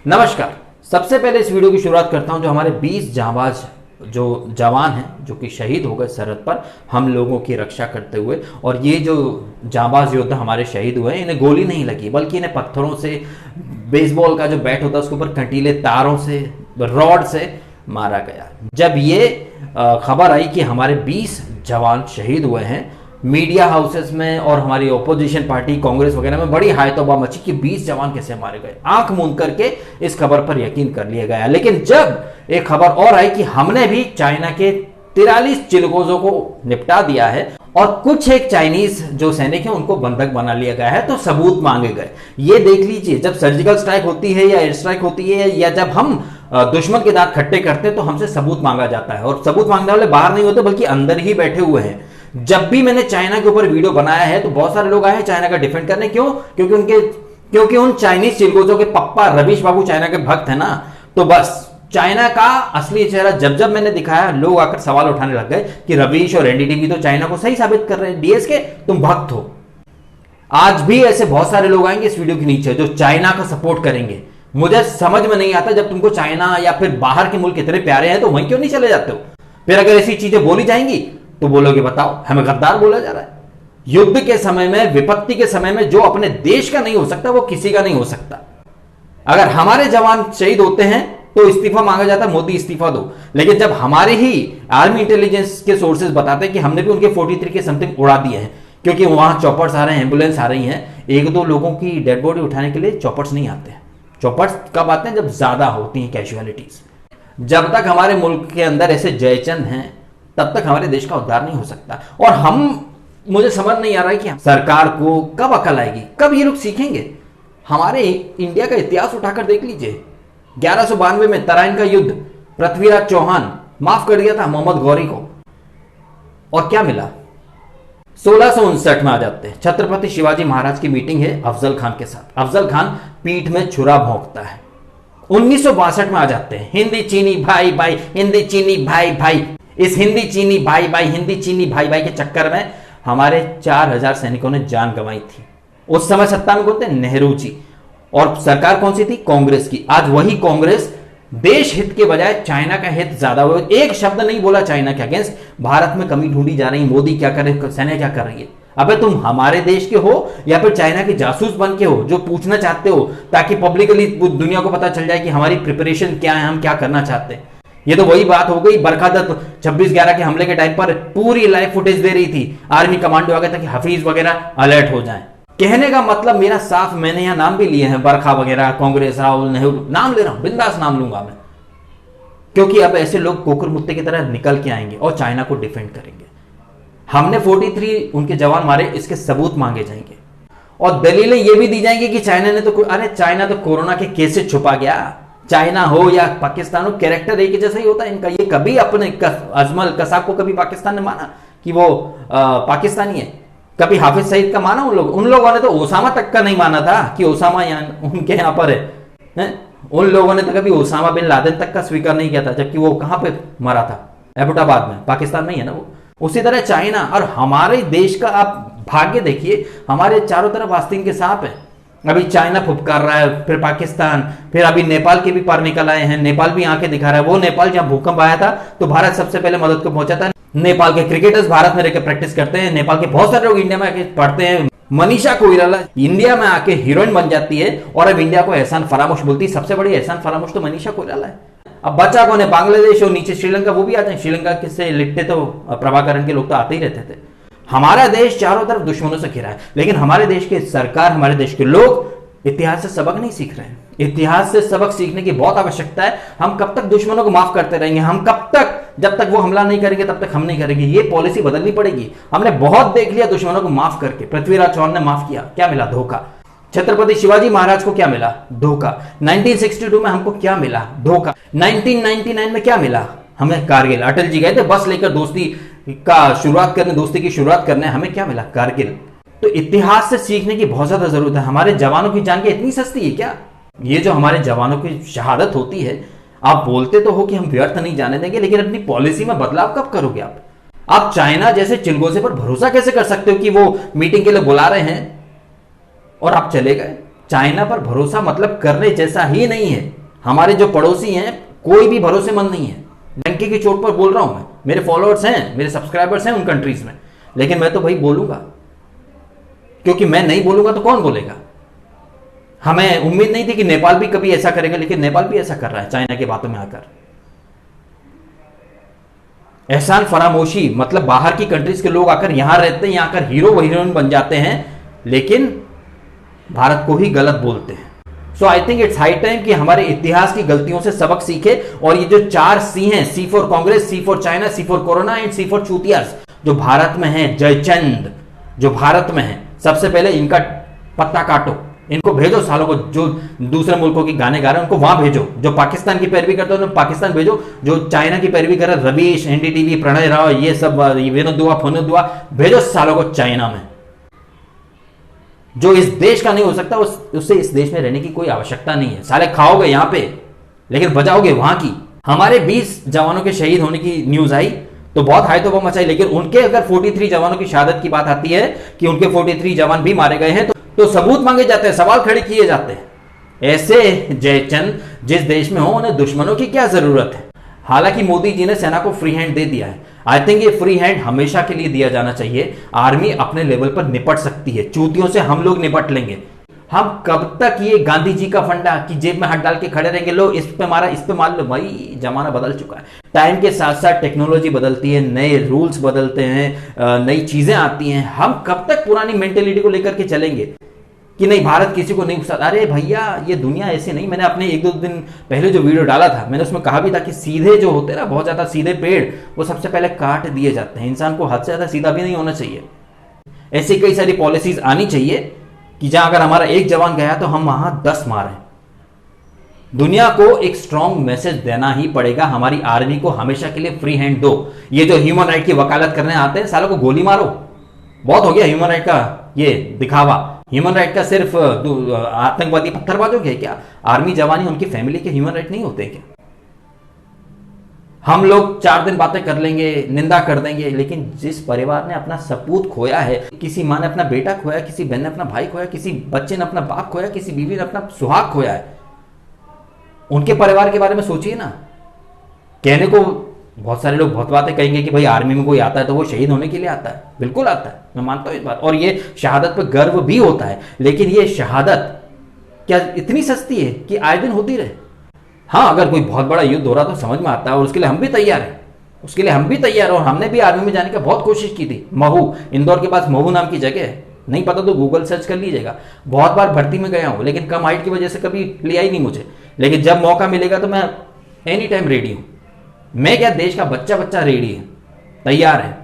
नमस्कार। सबसे पहले इस वीडियो की शुरुआत करता हूं जो हमारे 20 जांबाज जो जवान हैं जो कि शहीद हो गए सरहद पर हम लोगों की रक्षा करते हुए। और ये जो जांबाज योद्धा हमारे शहीद हुए हैं, इन्हें गोली नहीं लगी बल्कि इन्हें पत्थरों से, बेसबॉल का जो बैट होता है उसके ऊपर कंटीले तारों से, रॉड से मारा गया। जब ये खबर आई कि हमारे 20 जवान शहीद हुए हैं, मीडिया हाउसेस में और हमारी ओपोजिशन पार्टी कांग्रेस वगैरह में बड़ी हायतौबा मची कि 20 जवान कैसे मारे गए। आंख मूंद करके इस खबर पर यकीन कर लिया गया। लेकिन जब एक खबर और आई कि हमने भी चाइना के 43 चिलगोजों को निपटा दिया है और कुछ एक चाइनीज जो सैनिक हैं उनको बंधक बना लिया गया है, तो सबूत मांगे गए। ये देख लीजिए, जब सर्जिकल स्ट्राइक होती है या एयर स्ट्राइक होती है या जब हम दुश्मन के दांत खट्टे करते हैं तो हमसे सबूत मांगा जाता है। और सबूत मांगने वाले बाहर नहीं होते बल्कि अंदर ही बैठे हुए हैं। जब भी मैंने चाइना के ऊपर वीडियो बनाया है तो बहुत सारे लोग आए हैं चाइना का डिफेंड करने। क्यों? क्योंकि उन चाइनीज चिलगोजों के पप्पा रवीश बाबू चाइना के भक्त है ना। तो बस चाइना का असली चेहरा जब जब मैंने दिखाया, लोग आकर सवाल उठाने लग गए कि रवीश और एनडीटीवी तो चाइना को सही साबित कर रहे हैं, डीएसके तुम भक्त हो। आज भी ऐसे बहुत सारे लोग आएंगे इस वीडियो के नीचे जो चाइना का सपोर्ट करेंगे। मुझे समझ में नहीं आता, जब तुमको चाइना या फिर बाहर के मुल्क इतने प्यारे हैं तो वहीं क्यों नहीं चले जाते हो? फिर अगर ऐसी चीजें बोली जाएंगी तो बोलोगे बताओ हमें गद्दार बोला जा रहा है। युद्ध के समय में, विपत्ति के समय में जो अपने देश का नहीं हो सकता वो किसी का नहीं हो सकता। अगर हमारे जवान शहीद होते हैं तो इस्तीफा मांगा जाता है, मोदी इस्तीफा दो। लेकिन जब हमारे ही आर्मी इंटेलिजेंस के सोर्सेज बताते हैं कि हमने भी उनके 43 के समथिंग उड़ा दिए हैं, क्योंकि वहां चॉपर्स आ रहे हैं, एम्बुलेंस आ रही हैं, एक दो लोगों की डेड बॉडी उठाने के लिए चॉपर्स नहीं आते हैं। चॉपर्स कब आते हैं? जब ज्यादा होती हैं कैजुअलिटीज। जब तक हमारे मुल्क के अंदर ऐसे जयचंद हैं तब तक हमारे देश का उद्धार नहीं हो सकता। और मुझे समझ नहीं आ रहा है कि सरकार को कब अकल आएगी, कब ये लोग सीखेंगे। हमारे इंडिया का इतिहास उठाकर देख लीजिए। 1192 में तराइन का युद्ध, पृथ्वीराज चौहान माफ कर दिया था मोहम्मद गौरी को, और क्या मिला? 1659 में आ जाते हैं, छत्रपति शिवाजी महाराज की मीटिंग है अफजल खान के साथ। अफजल खान पीठ में छुरा भोंकता है। 1962 में आ जाते हैं, हिंदी चीनी भाई भाई, हिंदी चीनी भाई भाई। इस हिंदी चीनी भाई भाई, हिंदी चीनी भाई भाई के चक्कर में हमारे 4000 सैनिकों ने जान गंवाई थी। उस समय सत्ता में कौन थे? नेहरू जी। और सरकार कौन सी थी? कांग्रेस की। आज वही कांग्रेस देश हित के बजाय चाइना का हित ज्यादा हुआ। एक शब्द नहीं बोला चाइना के अगेंस्ट। भारत में कमी ढूंढी जा रही, मोदी क्या करे, सेना क्या कर रही है। अबे तुम हमारे देश के हो या फिर चाइना के जासूस बन के हो जो पूछना चाहते हो ताकि पब्लिकली दुनिया को पता चल जाए कि हमारी प्रिपरेशन क्या है, हम क्या करना चाहते हैं। ये तो वही बात हो गई, बरखा दत्त 26/11 के हमले के टाइम पर पूरी लाइव फुटेज दे रही थी, आर्मी कमांडो आ गया था कि हफीज वगैरह अलर्ट हो जाएं। कहने का मतलब मेरा साफ, मैंने यहां नाम भी लिए हैं, बरखा वगैरह, कांग्रेस, राहुल, नेहरू, नाम ले रहा हूं, बिंदास नाम लूंगा मैं, क्योंकि अब ऐसे लोग कुकुर मुत्ते की तरह निकल के आएंगे और चाइना को डिफेंड करेंगे। हमने 43 उनके जवान मारे, इसके सबूत मांगे जाएंगे और दलीलें ये भी दी जाएंगी कि चाइना ने तो, अरे चाइना तो कोरोना के केसेस छुपा गया। चाइना हो या पाकिस्तान हो, कैरेक्टर एक जैसा ही होता है इनका। ये कभी अपने अजमल कसाब को कभी पाकिस्तान ने माना कि वो पाकिस्तानी है? कभी हाफिज सईद का माना उन लोगों ने तो ओसामा तक का नहीं माना था कि ओसामा उनके यहाँ पर है। उन लोगों ने तो कभी ओसामा बिन लादेन तक का स्वीकार नहीं किया था, जबकि वो कहां पे मरा था? एबटाबाद में, पाकिस्तान में ही है ना वो। उसी तरह चाइना और हमारे देश का आप भाग्य देखिए, हमारे चारों तरफ आस्तीन के सांप है। अभी चाइना फुफकार रहा है, फिर पाकिस्तान, फिर अभी नेपाल के भी पार निकल आए हैं। नेपाल भी आंखें दिखा रहा है। वो नेपाल जहां भूकंप आया था तो भारत सबसे पहले मदद को पहुंचा था। नेपाल के क्रिकेटर्स भारत में रहकर प्रैक्टिस करते हैं। नेपाल के बहुत सारे लोग इंडिया में आके पढ़ते हैं। मनीषा कोइराला इंडिया में आके हीरोइन बन जाती है और अब इंडिया को एहसान फरामोश बोलती है। सबसे बड़ी एहसान फरामोश तो मनीषा कोइराला है। अब बचा कौन है? बांग्लादेश और नीचे श्रीलंका, वो भी आ जाए। श्रीलंका से लिखते तो प्रभाकरण के लोग तो आते ही रहते थे। हमारा देश चारों तरफ दुश्मनों से घिरा है, लेकिन हमारे देश की सरकार, हमारे देश के लोग इतिहास से सबक नहीं सीख रहे हैं। इतिहास से सबक सीखने की बहुत आवश्यकता है। हम कब तक दुश्मनों को माफ करते रहेंगे? हम कब तक, जब तक वो हमला नहीं करेंगे तब तक हम नहीं करेंगे। ये पॉलिसी बदलनी पड़ेगी। हमने बहुत देख लिया दुश्मनों को माफ करके। पृथ्वीराज चौहान ने माफ किया, क्या मिला? धोखा। छत्रपति शिवाजी महाराज को क्या मिला? धोखा। 1962 में हमको क्या मिला? धोखा। 1999 में क्या मिला हमें? कारगिल। अटल जी गए थे बस लेकर दोस्ती का शुरुआत करने, दोस्ती की शुरुआत करने, हमें क्या मिला? कारगिल। तो इतिहास से सीखने की बहुत ज्यादा जरूरत है। हमारे जवानों की जान क्या इतनी सस्ती है क्या? ये जो हमारे जवानों की शहादत होती है, आप बोलते तो हो कि हम व्यर्थ नहीं जाने देंगे, लेकिन अपनी पॉलिसी में बदलाव कब करोगे आप चाइना जैसे चिलगोजे पर भरोसा कैसे कर सकते हो कि वो मीटिंग के लिए बुला रहे हैं और आप चले गए? चाइना पर भरोसा मतलब करने जैसा ही नहीं है। हमारे जो पड़ोसी हैं कोई भी भरोसेमंद नहीं है। डंके की चोट पर बोल रहा हूं मैं, मेरे फॉलोअर्स हैं, मेरे सब्सक्राइबर्स हैं उन कंट्रीज में, लेकिन मैं तो भाई बोलूंगा, क्योंकि मैं नहीं बोलूंगा तो कौन बोलेगा। हमें उम्मीद नहीं थी कि नेपाल भी कभी ऐसा करेगा, लेकिन नेपाल भी ऐसा कर रहा है चाइना की बातों में आकर। एहसान फरामोशी मतलब बाहर की कंट्रीज के लोग आकर यहां रहते हैं, यहां आकर हीरो हीरोइन बन जाते हैं, लेकिन भारत को ही गलत बोलते हैं। So I think it's high time कि हमारे इतिहास की गलतियों से सबक सीखे, और ये जो 4 सी हैं, C for Congress, C for China, C for corona and C for चूतियास, जो भारत में है, जयचंद जो भारत में है, सबसे पहले इनका पत्ता काटो, इनको भेजो सालों को, जो दूसरे मुल्कों के गाने गा रहे हैं उनको वहां भेजो, जो पाकिस्तान की पैरवी करते हैं पाकिस्तान भेजो, जो चाइना की पैरवी कर रहे रवीश, एनडीटीवी, प्रणय राव, ये सब विनोद दुआ, फोनोद दुआ, भेजो सालों को चाइना में। जो इस देश का नहीं हो सकता उससे इस देश में रहने की कोई आवश्यकता नहीं है। साले खाओगे यहां पे लेकिन बजाओगे वहां की। हमारे 20 जवानों के शहीद होने की न्यूज आई तो बहुत हाई तो मचाई, लेकिन उनके अगर 43 जवानों की शहादत की बात आती है कि उनके 43 जवान भी मारे गए हैं तो सबूत मांगे जाते हैं, सवाल खड़े किए जाते हैं। ऐसे जयचंद जिस देश में हो उन्हें दुश्मनों की क्या जरूरत है। हालांकि मोदी जी ने सेना को फ्री हैंड दे दिया है। आई थिंक ये फ्री हैंड हमेशा के लिए दिया जाना चाहिए। आर्मी अपने लेवल पर निपट सकती है, चूतियों से हम लोग निपट लेंगे। हम कब तक ये गांधी जी का फंडा कि जेब में हाथ डाल के खड़े रहेंगे, लो इस पे मारा, इस पे मार लो। भाई जमाना बदल चुका है। टाइम के साथ साथ टेक्नोलॉजी बदलती है, नए रूल्स बदलते हैं, नई चीजें आती हैं। हम कब तक पुरानी मेंटेलिटी को लेकर के चलेंगे कि नहीं भारत किसी को नहीं घुसा। अरे भैया ये दुनिया ऐसे नहीं। मैंने अपने 1-2 दिन पहले जो वीडियो डाला था मैंने उसमें कहा भी था कि सीधे जो होते हैं ना, बहुत ज्यादा सीधे पेड़, वो सबसे पहले काट दिए जाते हैं। इंसान को हद से ज्यादा सीधा भी नहीं होना चाहिए। ऐसी कई सारी पॉलिसीज आनी चाहिए कि जहां अगर हमारा एक जवान गया तो हम वहां 10 मारें। दुनिया को एक स्ट्रॉन्ग मैसेज देना ही पड़ेगा। हमारी आर्मी को हमेशा के लिए फ्री हैंड दो। ये जो ह्यूमन राइट की वकालत करने आते हैं सालों को गोली मारो। बहुत हो गया ह्यूमन राइट का ये दिखावा। ह्यूमन राइट का सिर्फ आतंकवादी पत्थरबाजों के क्या, आर्मी जवान उनकी फैमिली के ह्यूमन राइट नहीं होते क्या? हम लोग 4 दिन बातें कर लेंगे, निंदा कर देंगे, लेकिन जिस परिवार ने अपना सपूत खोया है, किसी माँ ने अपना बेटा खोया, किसी बहन ने अपना भाई खोया, किसी बच्चे ने अपना बाप खोया, किसी बीवी ने अपना सुहाग खोया है, उनके परिवार के बारे में सोचिए ना। कहने को बहुत सारे लोग बहुत बातें कहेंगे कि भाई आर्मी में कोई आता है तो वो शहीद होने के लिए आता है। बिल्कुल आता है, मैं मानता हूं इस बात, और ये शहादत पर गर्व भी होता है। लेकिन ये शहादत क्या इतनी सस्ती है कि आए दिन होती रहे? हाँ, अगर कोई बहुत बड़ा युद्ध हो रहा तो समझ में आता है और उसके लिए हम भी तैयार हैं। उसके लिए हम भी तैयार हैं और हमने भी आर्मी में जाने का बहुत कोशिश की थी। महू, इंदौर के पास महू नाम की जगह है, नहीं पता तो गूगल सर्च कर लीजिएगा। बहुत बार भर्ती में गया हूं, लेकिन कम हाइट की वजह से कभी लिया ही नहीं मुझे। लेकिन जब मौका मिलेगा तो मैं एनी टाइम रेडी हूं। मैं क्या, देश का बच्चा बच्चा रेडी है, तैयार है,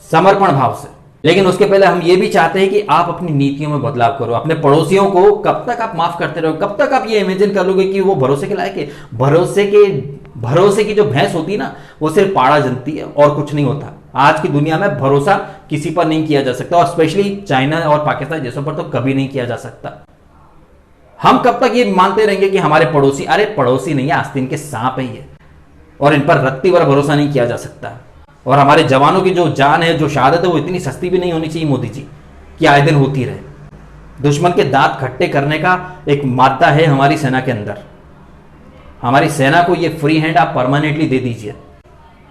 समर्पण भाव से। लेकिन उसके पहले हम ये भी चाहते हैं कि आप अपनी नीतियों में बदलाव करो। अपने पड़ोसियों को कब तक आप माफ करते रहो? कब तक आप ये इमेजिन कर लोगे कि वो भरोसे के लायक है? भरोसे की जो भैंस होती है ना, वो सिर्फ पाड़ा जनती है और कुछ नहीं होता। आज की दुनिया में भरोसा किसी पर नहीं किया जा सकता, और स्पेशली चाइना और पाकिस्तान जैसों पर तो कभी नहीं किया जा सकता। हम कब तक ये मानते रहेंगे कि हमारे पड़ोसी, अरे पड़ोसी नहीं है, आस्तीन के सांप है ये, और इन पर रत्ती भर भरोसा नहीं किया जा सकता। और हमारे जवानों की जो जान है, जो शहादत है, वो इतनी सस्ती भी नहीं होनी चाहिए मोदी जी, कि आए दिन होती रहे। दुश्मन के दांत खट्टे करने का एक मादा है हमारी सेना के अंदर। हमारी सेना को ये फ्री हैंड आप परमानेंटली दे दीजिए।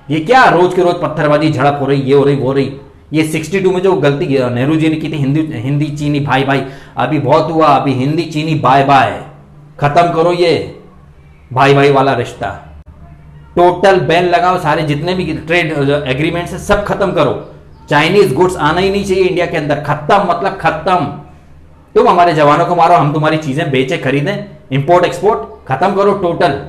ये क्या रोज के रोज पत्थरबाजी, झड़प हो रही, ये हो रही, वो रही। ये 62 में जो गलती नेहरू जी ने की थी, हिंदी चीनी भाई भाई, अभी बहुत हुआ। अभी हिंदी चीनी बाय बाय, खत्म करो ये भाई भाई वाला रिश्ता। टोटल बैन लगाओ, सारे जितने भी ट्रेड एग्रीमेंट्स है सब खत्म करो। चाइनीज गुड्स आना ही नहीं चाहिए इंडिया के अंदर। खत्म मतलब खत्म। तुम हमारे जवानों को मारो, हम तुम्हारी चीजें बेचे खरीदें, इंपोर्ट एक्सपोर्ट खत्म करो टोटल।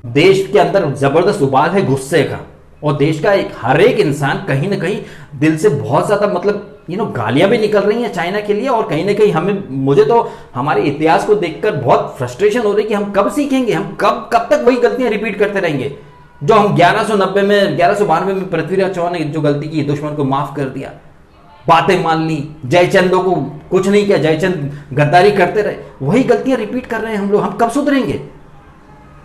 देश के अंदर जबरदस्त उबाल है गुस्से का, और देश का हर एक इंसान कहीं ना कहीं दिल से बहुत ज्यादा मतलब गालियां भी निकल रही हैं चाइना के लिए। और कहीं ना कहीं मुझे तो हमारे इतिहास को देखकर बहुत फ्रस्ट्रेशन हो रही है कि हम कब सीखेंगे, हम कब तक वही गलतियां रिपीट करते रहेंगे जो हम 1192 में पृथ्वीराज चौहान ने जो गलती की, दुश्मन को माफ कर दिया, बातें मान ली, जयचंदों को कुछ नहीं किया, जयचंद गद्दारी करते रहे, वही गलतियां रिपीट कर रहे हैं हम लोग। हम कब सुधरेंगे?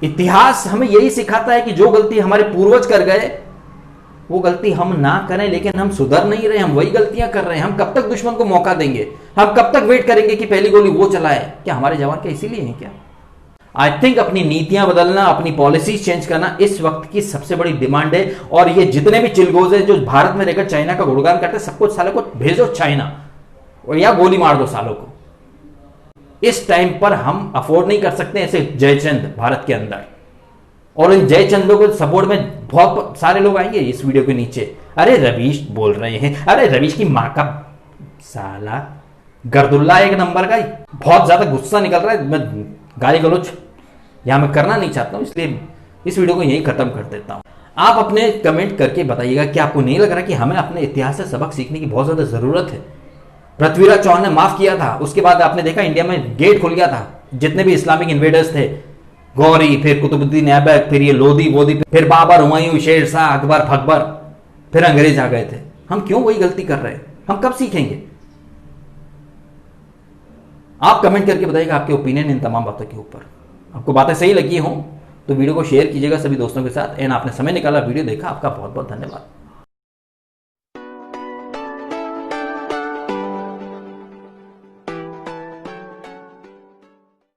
इतिहास हमें यही सिखाता है कि जो गलती हमारे पूर्वज कर गए वो गलती हम ना करें, लेकिन हम सुधर नहीं रहे, हम वही गलतियां कर रहे हैं। हम कब तक दुश्मन को मौका देंगे? हम कब तक वेट करेंगे कि पहली गोली वो चलाए? क्या हमारे जवान क्या इसीलिए हैं क्या? आई थिंक अपनी नीतियां बदलना, अपनी पॉलिसीज चेंज करना इस वक्त की सबसे बड़ी डिमांड है। और ये जितने भी चिलगोज है जो भारत में रहकर चाइना का गुणगान करते हैं, सबको साले को भेजो चाइना, और या गोली मार दो सालों को। इस टाइम पर हम अफोर्ड नहीं कर सकते ऐसे जयचंद भारत के अंदर। और इन जयचंदों को सपोर्ट में बहुत सारे लोग आएंगे इस वीडियो के नीचे, अरे रवीश बोल रहे हैं, अरे रवीश की मां का साला गर्दुल्ला एक नंबर का। बहुत ज्यादा गुस्सा निकल रहा है, मैं गाली गलौज यहां मैं करना नहीं चाहता हूं, इसलिए इस वीडियो को यहीं खत्म कर देता हूं। आप अपने कमेंट करके बताइएगा कि आपको नहीं लग रहा कि हमें अपने इतिहास से सबक सीखने की बहुत ज्यादा जरूरत है। पृथ्वीराज चौहान ने माफ किया था, उसके बाद आपने देखा इंडिया में गेट खुल गया था। जितने भी इस्लामिक इन्वेडर्स थे, गौरी, फिर कुतुबुद्दीन ऐबक, फिर ये लोधी वोदी, फिर बाबर, हुमायूं, शेर शाह, अकबर फकबर, फिर अंग्रेज आ गए थे। हम क्यों वही गलती कर रहे हैं? हम कब सीखेंगे? आप कमेंट करके बताइएगा आपके ओपिनियन इन तमाम बातों के ऊपर। आपको बातें सही लगी हो तो वीडियो को शेयर कीजिएगा सभी दोस्तों के साथ। एंड आपने समय निकाला, वीडियो देखा, आपका बहुत बहुत धन्यवाद।